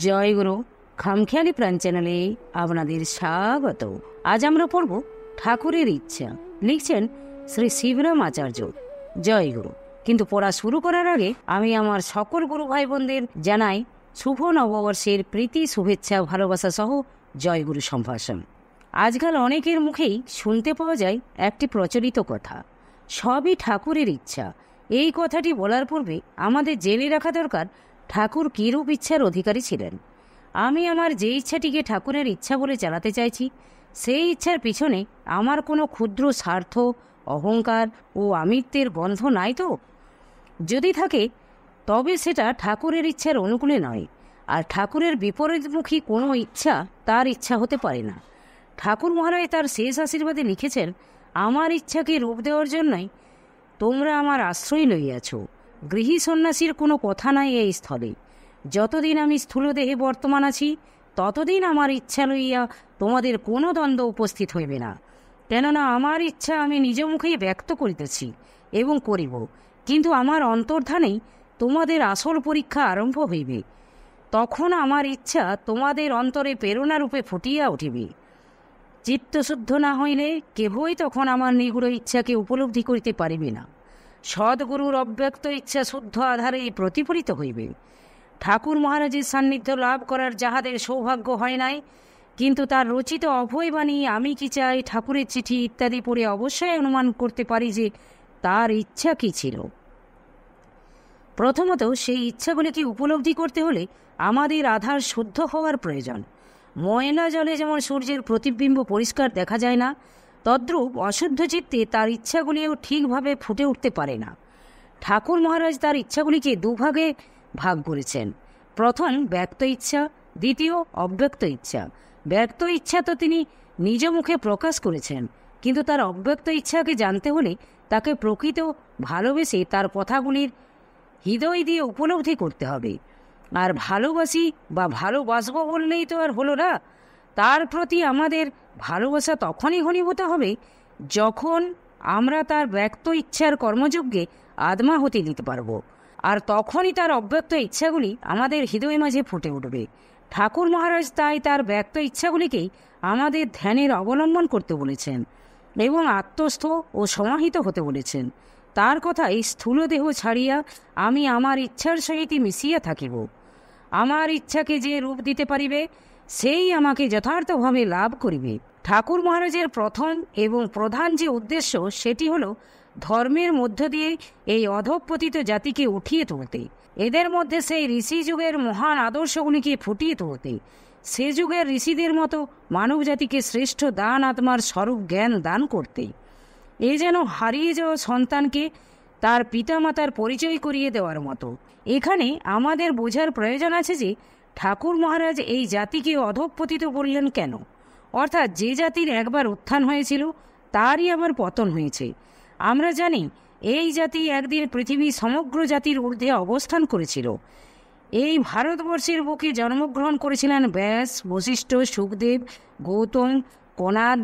জয় গুরু। খামখেয়ালি প্রাণ চ্যানেলে আপনাদের স্বাগত। আজ আমরা পড়ব ঠাকুরের ইচ্ছা। লিখছেন শ্রী শিবরাম আচার্য। জয় গুরু। কিন্তু পড়া শুরু করার আগে আমি আমার সকল গুরু ভাই বোনদের জানাই শুভ নববর্ষের প্রীতি, শুভেচ্ছা, ভালোবাসা সহ জয় গুরু সম্ভাষণ। আজকাল অনেকের মুখেই শুনতে পাওয়া যায় একটি প্রচলিত কথা, সবই ঠাকুরের ইচ্ছা। এই কথাটি বলার পূর্বে আমাদের জেনে রাখা দরকার ঠাকুর কিরূপ ইচ্ছার অধিকারী ছিলেন। আমি আমার যে ইচ্ছাটিকে ঠাকুরের ইচ্ছা বলে চালাতে চাইছি, সেই ইচ্ছার পিছনে আমার কোনো ক্ষুদ্র স্বার্থ, অহংকার ও আমিত্বের গন্ধ নাই তো? যদি থাকে তবে সেটা ঠাকুরের ইচ্ছার অনুকূলে নয়, আর ঠাকুরের বিপরীতমুখী কোনো ইচ্ছা তার ইচ্ছা হতে পারে না। ঠাকুর মহারাজ তার শেষ আশীর্বাদে লিখেছেন, আমার ইচ্ছাকে রূপ দেওয়ার জন্যই তোমরা আমার আশ্রয় লইয়াছ। গৃহী সন্ন্যাসীর কোনো কথা নাই এই স্থলে। যতদিন আমি স্থূলদেহে বর্তমান আছি, ততদিন আমার ইচ্ছা লইয়া তোমাদের কোনো দ্বন্দ্ব উপস্থিত হইবে না। কেননা আমার ইচ্ছা আমি নিজ মুখেই ব্যক্ত করিতেছি এবং করিব, কিন্তু আমার অন্তর্ধানেই তোমাদের আসল পরীক্ষা আরম্ভ হইবে। তখন আমার ইচ্ছা তোমাদের অন্তরে প্রেরণারূপে ফুটিয়া উঠিবে। চিত্তশুদ্ধ না হইলে কেহই তখন আমার নিগুড় ইচ্ছাকে উপলব্ধি করিতে পারিবে না। সদ্গুরুর অব্যক্ত ইচ্ছা শুদ্ধ আধারেই প্রতিফলিত হইবে। ঠাকুর মহারাজের সান্নিধ্য লাভ করার যাহাদের সৌভাগ্য হয় নাই, কিন্তু তার রচিত অভয়বাণী, আমি কি চাই, ঠাকুরের চিঠি ইত্যাদি পড়ে অবশ্যই অনুমান করতে পারি যে তার ইচ্ছা কি ছিল। প্রথমত সেই ইচ্ছাগুলিকে উপলব্ধি করতে হলে আমাদের আধার শুদ্ধ হওয়ার প্রয়োজন। ময়লা জলে যেমন সূর্যের প্রতিবিম্ব পরিষ্কার দেখা যায় না, তদ্রূপ অশুদ্ধ চিত্তে তার ইচ্ছাগুলিও ঠিকভাবে ফুটে উঠতে পারে না। ঠাকুর মহারাজ তার ইচ্ছাগুলিকে দুভাগে ভাগ করেছেন। প্রথম ব্যক্ত ইচ্ছা, দ্বিতীয় অব্যক্ত ইচ্ছা। ব্যক্ত ইচ্ছা তো তিনি নিজ মুখে প্রকাশ করেছেন, কিন্তু তার অব্যক্ত ইচ্ছাকে জানতে হলে তাকে প্রকৃত ভালোবেসে তার কথাগুলির হৃদয় দিয়ে উপলব্ধি করতে হবে। আর ভালোবাসি বা ভালোবাসবো বললেই তো আর হলো না। তার প্রতি আমাদের ভালোবাসা তখনই ঘনীভূত হবে যখন আমরা তার ব্যক্ত ইচ্ছার কর্মযজ্ঞে আত্মাহুতি দিতে পারব, আর তখনই তার অব্যক্ত ইচ্ছাগুলি আমাদের হৃদয় মাঝে ফুটে উঠবে। ঠাকুর মহারাজ তাই তার ব্যক্ত ইচ্ছাগুলিকেই আমাদের ধ্যানের অবলম্বন করতে বলেছেন এবং আত্মস্থ ও সমাহিত হতে বলেছেন। তার কথাই স্থূল দেহ ছাড়িয়া আমি আমার ইচ্ছার সহিত মিশিয়া থাকিব। আমার ইচ্ছাকে যে রূপ দিতে পারিবে, সেই আমাকে যথার্থভাবে লাভ করিবে। ঠাকুর মহারাজের প্রথম এবং প্রধান যে উদ্দেশ্য, সেটি হল ধর্মের মধ্য দিয়ে এই অধঃপতিত জাতিকে উঠিয়ে তুলতে, এদের মধ্যে সেই ঋষি যুগের মহান আদর্শগুলিকে ফুটিয়ে তুলতে, সে যুগের ঋষিদের মতো মানব জাতিকে শ্রেষ্ঠ দান আত্মার স্বরূপ জ্ঞান দান করতে। এ যেন হারিয়ে যাওয়া সন্তানকে তার পিতামাতার পরিচয় করিয়ে দেওয়ার মতো। এখানে আমাদের বোঝার প্রয়োজন আছে যে ঠাকুর মহারাজ এই জাতিকে অধঃপতিত বললেন কেন। অর্থাৎ যে জাতির একবার উত্থান হয়েছিল তারই আবার পতন হয়েছে। আমরা জানি এই জাতি একদিন পৃথিবীর সমগ্র জাতির ঊর্ধ্বে অবস্থান করেছিল। এই ভারতবর্ষের বুকে জন্মগ্রহণ করেছিলেন ব্যাস, বশিষ্ঠ, সুখদেব, গৌতম, কনাদ,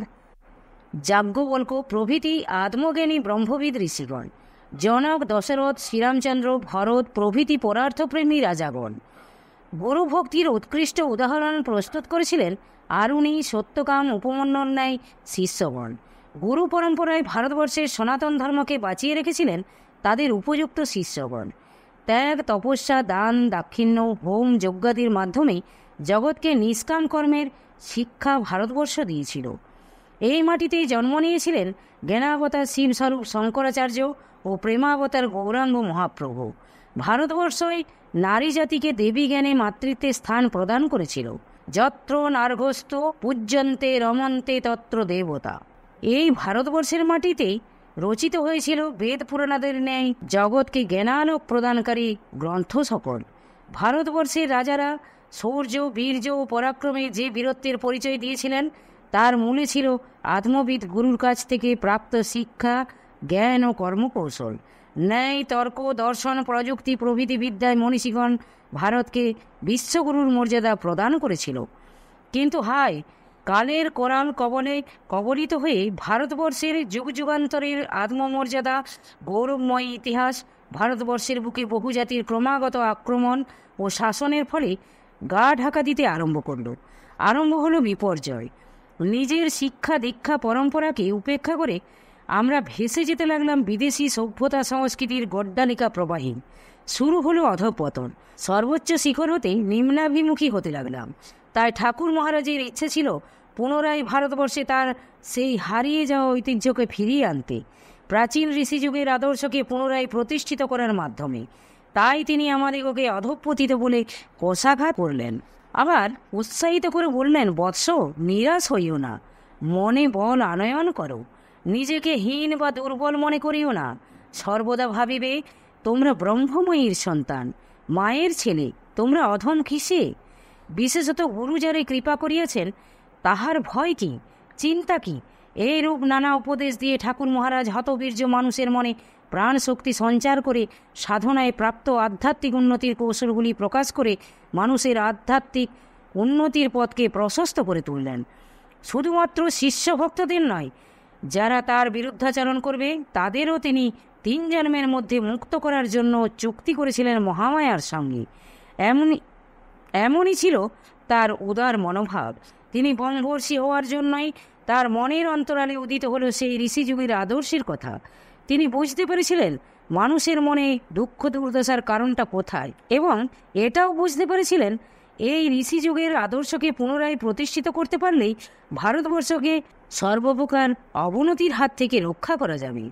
যাজ্ঞবল্ক্য প্রভৃতি আত্মজ্ঞানী ব্রহ্মবিদ ঋষিগণ। জনক, দশরথ, শ্রীরামচন্দ্র, ভরত প্রভৃতি পরার্থপ্রেমী রাজাগণ। গুরু ভক্তির উৎকৃষ্ট উদাহরণ প্রস্তুত করেছিলেন আরুণী, সত্যকাম, উপমন্যুর ন্যায় শিষ্যগণ। গুরু পরম্পরায় ভারতবর্ষের সনাতন ধর্মকে বাঁচিয়ে রেখেছিলেন তাদের উপযুক্ত শিষ্যগণ। ত্যাগ, তপস্যা, দান, দাক্ষিণ্য, হোম, যজ্ঞাদির মাধ্যমে জগৎকে নিষ্কাম কর্মের শিক্ষা ভারতবর্ষ দিয়েছিল। এই মাটিতেই জন্ম নিয়েছিলেন জ্ঞানাবতার শিবস্বরূপ শঙ্করাচার্য ও প্রেমাবতার গৌরাঙ্গ মহাপ্রভু। ভারতবর্ষই নারী জাতিকে দেবী জ্ঞানে মাতৃত্বের স্থান প্রদান করেছিল। যত্র নার্ঘস্ত পূজ্যন্তে রমন্তে তত্র দেবতা। এই ভারতবর্ষের মাটিতেই রচিত হয়েছিল বেদ পুরাণাদের ন্যায় জগৎকে জ্ঞানালোক প্রদানকারী গ্রন্থ সকল। ভারতবর্ষের রাজারা শৌর্য, বীর্য ও পরাক্রমে যে বীরত্বের পরিচয় দিয়েছিলেন, তার মূলে ছিল আত্মবিদ গুরুর কাছ থেকে প্রাপ্ত শিক্ষা, জ্ঞান ও কর্মকৌশল। ন্যায়, তর্ক, দর্শন, প্রযুক্তি প্রভৃতি বিদ্যায় মনীষীগণ ভারতকে বিশ্বগুরুর মর্যাদা প্রদান করেছিল। কিন্তু হায়, কালের করাল কবলে কবলিত হয়ে ভারতবর্ষের যুগ যুগান্তরের আত্মমর্যাদা, গৌরবময় ইতিহাস, ভারতবর্ষের বুকে বহু জাতির ক্রমাগত আক্রমণ ও শাসনের ফলে গা ঢাকা দিতে আরম্ভ করল। আরম্ভ হলো বিপর্যয়। নিজের শিক্ষা দীক্ষা পরম্পরাকে উপেক্ষা করে আমরা ভেসে যেতে লাগলাম বিদেশি সভ্যতা সংস্কৃতির গড্ডালিকা প্রবাহী। শুরু হলো অধঃপতন। সর্বোচ্চ শিখর হতে নিম্নাভিমুখী হতে লাগলাম। তাই ঠাকুর মহারাজের ইচ্ছে ছিল পুনরায় ভারতবর্ষে তার সেই হারিয়ে যাওয়া ঐতিহ্যকে ফিরিয়ে আনতে, প্রাচীন ঋষিযুগের আদর্শকে পুনরায় প্রতিষ্ঠিত করার মাধ্যমে। তাই তিনি আমাদিগকে অধঃপতিত বলে কষাঘাত করলেন। আবার উৎসাহিত করে বললেন, বৎস, নিরাশ হইও না, মনে বল আনয়ন করো, নিজেকে হীন বা দুর্বল মনে করিও না। সর্বদা ভাবিবে তোমরা ব্রহ্মময়ীর সন্তান, মায়ের ছেলে, তোমরা অধম কিসে? বিশেষত গুরু যারে কৃপা করিয়াছেন তাহার ভয় কি, চিন্তা কি? এইরূপ নানা উপদেশ দিয়ে ঠাকুর মহারাজ হতবীর্য মানুষের মনে প্রাণ শক্তি সঞ্চার করে সাধনায় প্রাপ্ত আধ্যাত্মিক উন্নতির কৌশলগুলি প্রকাশ করে মানুষের আধ্যাত্মিক উন্নতির পথকে প্রশস্ত করে তুললেন। শুধুমাত্র শিষ্য ভক্তদের নয়, যারা তার বিরুদ্ধাচরণ করবে তাদেরও তিনি 3 জন্মের মধ্যে মুক্ত করার জন্য চুক্তি করেছিলেন মহামায়ার সঙ্গে। এমনই ছিল তার উদার মনোভাব। তিনি বনবর্ষী হওয়ার জন্যই তার মনের অন্তরালে উদিত হলো সেই ঋষিযুগের আদর্শের কথা। তিনি বুঝতে পেরেছিলেন মানুষের মনে দুঃখ দুর্দশার কারণটা কোথায়, এবং এটাও বুঝতে পেরেছিলেন এই ঋষিযুগের আদর্শকে পুনরায় প্রতিষ্ঠিত করতে পারলেই ভারতবর্ষকে সর্বপ্রকার অবনতির হাত থেকে রক্ষা করা যাবে।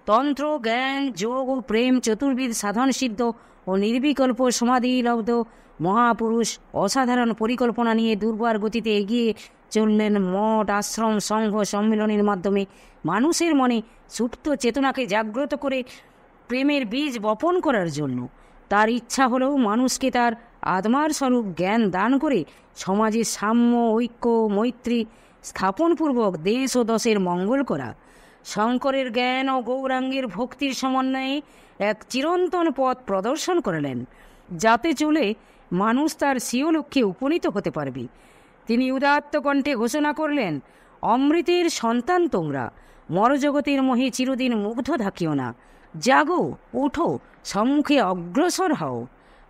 তন্ত্র, জ্ঞান, যোগ ও প্রেম চতুর্বিধ সাধন সিদ্ধ ও নির্বিকল্প সমাধিলব্ধ মহাপুরুষ অসাধারণ পরিকল্পনা নিয়ে দুর্বার গতিতে এগিয়ে চললেন মঠ, আশ্রম, সংঘ, সম্মেলনের মাধ্যমে মানুষের মনে সুপ্ত চেতনাকে জাগ্রত করে প্রেমের বীজ বপন করার জন্য। তার ইচ্ছা হলেও মানুষকে তার আত্মার স্বরূপ জ্ঞান দান করে সমাজে সাম্য, ঐক্য, মৈত্রী স্থাপনপূর্বক দেশ ও দশের মঙ্গল করা। শঙ্করের জ্ঞান ও গৌরাঙ্গের ভক্তির সমন্বয়ে এক চিরন্তন পথ প্রদর্শন করলেন, যাতে চলে মানুষ তার স্বীয় লক্ষ্যে উপনীত হতে পারবে। তিনি উদাত্ত কণ্ঠে ঘোষণা করলেন, অমৃতের সন্তান তোমরা, মরজগতের মোহে চিরদিন মুগ্ধ থাকিও না। জাগো, ওঠো, সম্মুখে অগ্রসর হও,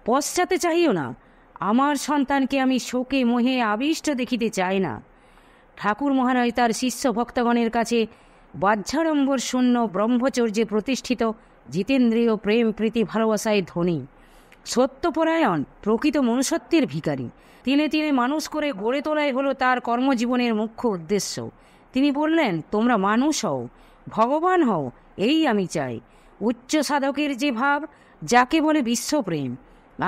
পশ্চাতে চাহিও না। আমার সন্তানকে আমি শোকে মোহে আবিষ্ট দেখিতে চাই না। ঠাকুর মহারাজ তার শিষ্য ভক্তগণের কাছে বাহ্যাড়ম্বর শূন্য ব্রহ্মচর্যে প্রতিষ্ঠিত জিতেন্দ্রীয় প্রেম প্রীতি ভালোবাসায় ধনী, সত্যপরায়ণ, প্রকৃত মনুষ্যত্বের ভিখারী। তিলে তিলে মানুষ করে গড়ে তোলাই হলো তার কর্মজীবনের মুখ্য উদ্দেশ্য। তিনি বললেন, তোমরা মানুষ হও, ভগবান হও, এই আমি চাই। উচ্চ সাধকের যে ভাব, যাকে বলে বিশ্বপ্রেম,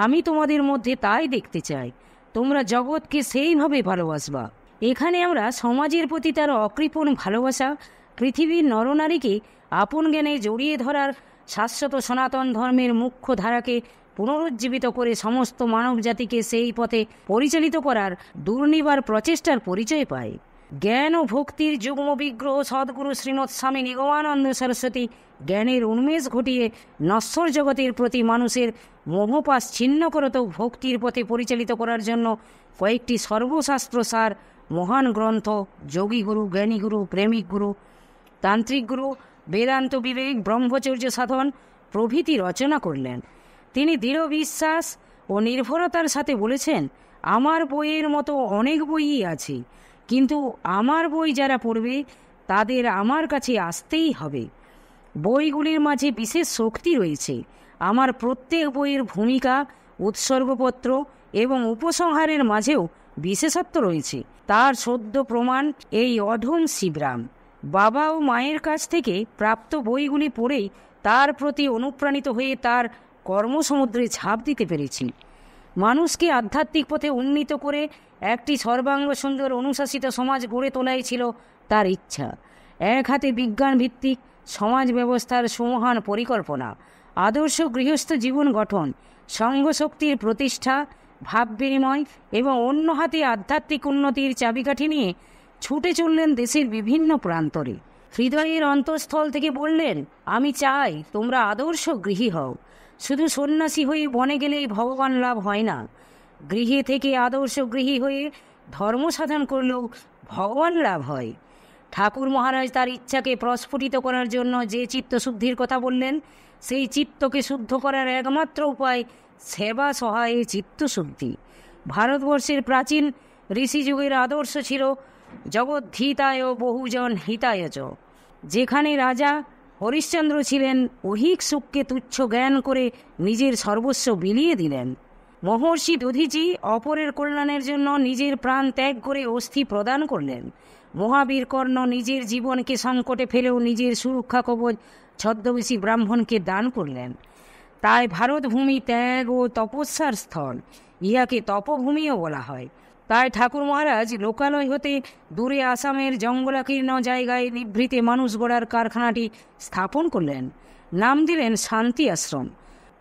আমি তোমাদের মধ্যে তাই দেখতে চাই। তোমরা জগৎকে সেইভাবে ভালোবাসবা। এখানে আমরা সমাজের প্রতি তার অকৃপণ ভালোবাসা, পৃথিবীর নরনারীকে আপন জ্ঞানে জড়িয়ে ধরার শাশ্বত সনাতন ধর্মের মুখ্য ধারাকে পুনরুজ্জীবিত করে সমস্ত মানব জাতিকে সেই পথে পরিচালিত করার দুর্নিবার প্রচেষ্টার পরিচয় পায়। জ্ঞান ও ভক্তির যুগ্ম বিগ্রহ সদ্গুরু শ্রীমৎ স্বামী নিগমানন্দ সরস্বতী জ্ঞানের উন্মেষ ঘটিয়ে নশ্বর জগতের প্রতি মানুষের মোহপাশ ছিন্ন করতেও ভক্তির পথে পরিচালিত করার জন্য কয়েকটি সর্বশাস্ত্রসার মহান গ্রন্থ যোগীগুরু, জ্ঞানীগুরু, প্রেমিক গুরু, তান্ত্রিক গুরু, বেদান্ত বিবেক, ব্রহ্মচর্য সাধন প্রভৃতি রচনা করলেন। তিনি দৃঢ় বিশ্বাস ও নির্ভরতার সাথে বলেছেন, আমার বইয়ের মতো অনেক বইই আছে, কিন্তু আমার বই যারা পড়বে তাদের আমার কাছে আসতেই হবে। বইগুলির মাঝে বিশেষ শক্তি রয়েছে। আমার প্রত্যেক বইয়ের ভূমিকা, উৎসর্গপত্র এবং উপসংহারের মাঝেও বিশেষত্ব রয়েছে। তার সদ্য প্রমাণ এই অধম শিবরাম। বাবা ও মায়ের কাছ থেকে প্রাপ্ত বইগুলি পড়েই তার প্রতি অনুপ্রাণিত হয়ে তার কর্মসমুদ্রে ঝাঁপ দিতে পেরেছি। মানুষকে আধ্যাত্মিক পথে উন্নীত করে একটি সর্বাঙ্গ সুন্দর অনুশাসিত সমাজ গড়ে তোলাই ছিল তার ইচ্ছা। এক হাতে বিজ্ঞান ভিত্তিক সমাজ ব্যবস্থার সুমহান পরিকল্পনা, আদর্শ গৃহস্থ জীবন গঠন, সংঘশক্তির প্রতিষ্ঠা, ভাব বিনিময় এবং অন্য হাতে আধ্যাত্মিক উন্নতির চাবিকাঠি নিয়ে ছুটে চললেন দেশের বিভিন্ন প্রান্তরে। হৃদয়ের অন্তঃস্থল থেকে বললেন, আমি চাই তোমরা আদর্শ গৃহী হও। শুধু সন্ন্যাসী হয়ে বনে গেলেই ভগবান লাভ হয় না। গৃহে থেকে আদর্শ গৃহী হয়ে ধর্ম সাধন করলেও ভগবান লাভ হয়। ঠাকুর মহারাজ তার ইচ্ছাকে প্রস্ফুটিত করার জন্য যে চিত্তশুদ্ধির কথা বললেন, সেই চিত্তকে শুদ্ধ করার একমাত্র উপায় সেবা সহায়ে চিত্তশুদ্ধি। ভারতবর্ষের প্রাচীন ঋষিযুগের আদর্শ ছিল জগদ্ধিতায় বহুজন হিতায় চ। যেখানে রাজা হরিশ্চন্দ্র ছিলেন, ঐহিক সুখকে তুচ্ছ জ্ঞান করে নিজের সর্বস্ব বিলিয়ে দিলেন। মহর্ষি দধিচি অপরের কল্যাণের জন্য নিজের প্রাণ ত্যাগ করে অস্থি প্রদান করলেন। মহাবীর কর্ণ নিজের জীবনকে সংকটে ফেলেও নিজের সুরক্ষা কবচ ছদ্মবেশী ব্রাহ্মণকে দান করলেন। তাই ভারতভূমি ত্যাগ ও তপস্যার স্থল, ইহাকে তপভূমিও বলা হয়। তাই ঠাকুর মহারাজ লোকালয় হতে দূরে আসামের জঙ্গলাকীর্ণ জায়গায় নিভৃতে মানুষ গড়ার কারখানাটি স্থাপন করলেন। নাম দিলেন শান্তি আশ্রম।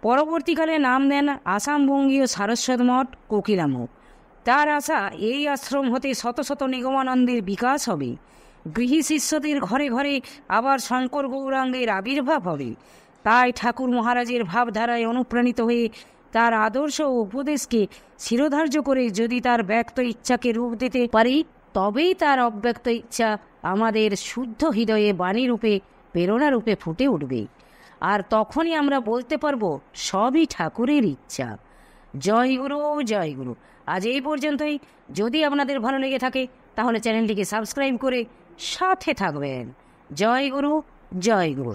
পরবর্তীকালে নাম দেন আসামবঙ্গীয় সারস্বত মঠ কোকিলামুখ। তার আশা এই আশ্রম হতে শত শত নিগমানন্দের বিকাশ হবে, গৃহী শিষ্যদের ঘরে ঘরে আবার শঙ্কর গৌরাঙ্গের আবির্ভাব হবে। তাই ঠাকুর মহারাজের ভাবধারায় অনুপ্রাণিত হয়ে তার আদর্শ ও উপদেশকে শিরোধার্য করে যদি তার ব্যক্ত ইচ্ছাকে রূপ দিতে পারি, তবেই তার অব্যক্ত ইচ্ছা আমাদের শুদ্ধ হৃদয়ে বাণীরূপে প্রেরণারূপে ফুটে উঠবে। আর তখনই আমরা বলতে পারবো সবই ঠাকুরের ইচ্ছা। জয় গুরু, জয় গুরু। আজ এই পর্যন্তই। যদি আপনাদের ভালো লেগে থাকে তাহলে চ্যানেলটিকে সাবস্ক্রাইব করে সাথে থাকবেন। জয় গুরু, জয় গুরু।